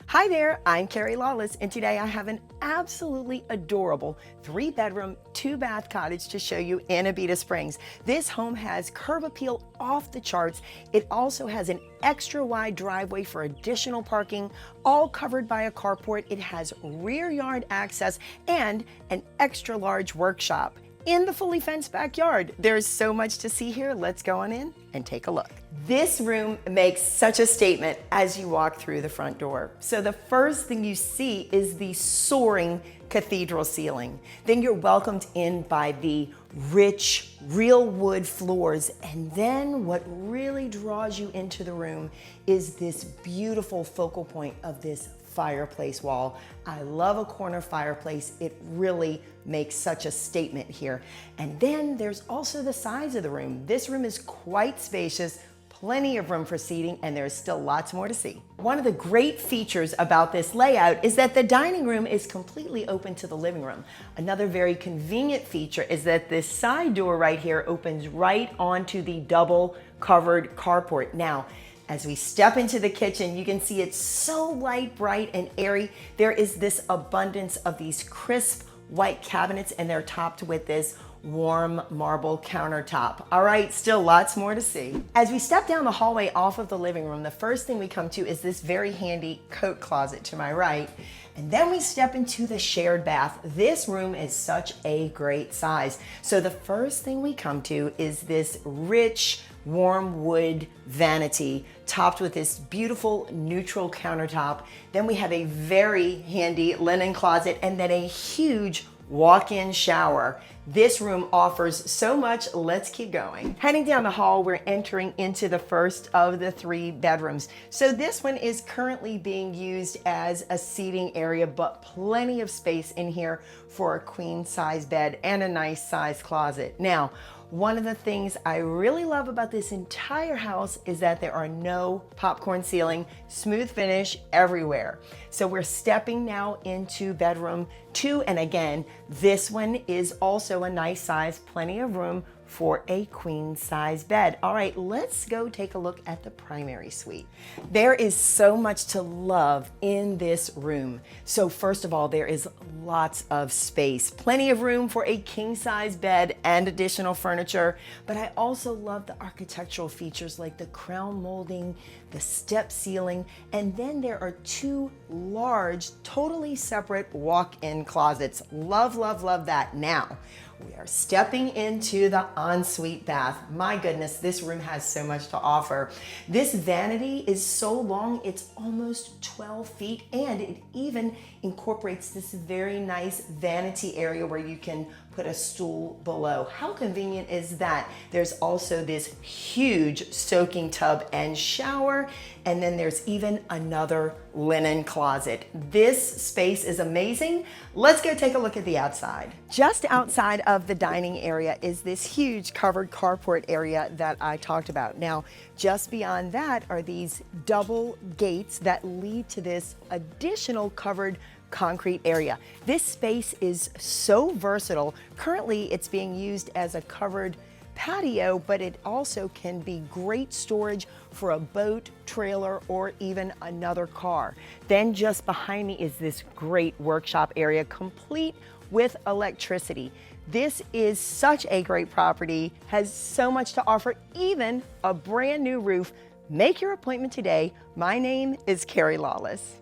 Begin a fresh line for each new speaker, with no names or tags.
Hi there, I'm Carrie Lawless, and today I have an absolutely adorable 3-bedroom, 2-bath cottage to show you in Abita Springs. This home has curb appeal off the charts. It also has an extra wide driveway for additional parking, all covered by a carport. It has rear yard access and an extra large workshop in the fully fenced backyard. There's so much to see here. Let's go on in and take a look. This room makes such a statement as you walk through the front door. So the first thing you see is the soaring cathedral ceiling. Then you're welcomed in by the rich, real wood floors. And then what really draws you into the room is this beautiful focal point of this fireplace wall. I love a corner fireplace. It really makes such a statement here. And then there's also the size of the room. This room is quite spacious, plenty of room for seating, and there's still lots more to see. One of the great features about this layout is that the dining room is completely open to the living room. Another very convenient feature is that this side door right here opens right onto the double covered carport. Now, as we step into the kitchen, you can see it's so light, bright, and airy. There is this abundance of these crisp white cabinets, and they're topped with this warm marble countertop. All right, still lots more to see. As we step down the hallway off of the living room, the first thing we come to is this very handy coat closet to my right. And then we step into the shared bath. This room is such a great size. So the first thing we come to is this rich, warm wood vanity topped with this beautiful neutral countertop. Then we have a very handy linen closet and then a huge walk-in shower. This room offers so much. Let's keep going. Heading down the hall, we're entering into the first of the 3 bedrooms. So this one is currently being used as a seating area, but plenty of space in here for a queen size bed and a nice size closet. Now, one of the things I really love about this entire house is that there are no popcorn ceiling, smooth finish everywhere. So we're stepping now into bedroom 2, and again, this one is also a nice size, plenty of room for a queen size bed. All right, let's go take a look at the primary suite. There is so much to love in this room. So first of all, there is lots of space, plenty of room for a king size bed and additional furniture. But I also love the architectural features like the crown molding, the step ceiling, and then there are 2 large, totally separate walk-in closets. Love, love, love that. Now, we are stepping into the ensuite bath. My goodness, this room has so much to offer. This vanity is so long, it's almost 12 feet, and it even incorporates this very nice vanity area where you can put a stool below. How convenient is that? There's also this huge soaking tub and shower, and then there's even another linen closet. This space is amazing. Let's go take a look at the outside. Just outside of the dining area is this huge covered carport area that I talked about. Now, just beyond that are these double gates that lead to this additional covered concrete area. This space is so versatile. Currently, it's being used as a covered patio, but it also can be great storage for a boat, trailer, or even another car. Then just behind me is this great workshop area, complete with electricity. This is such a great property, has so much to offer, even a brand new roof. Make your appointment today. My name is Carrie Lawless.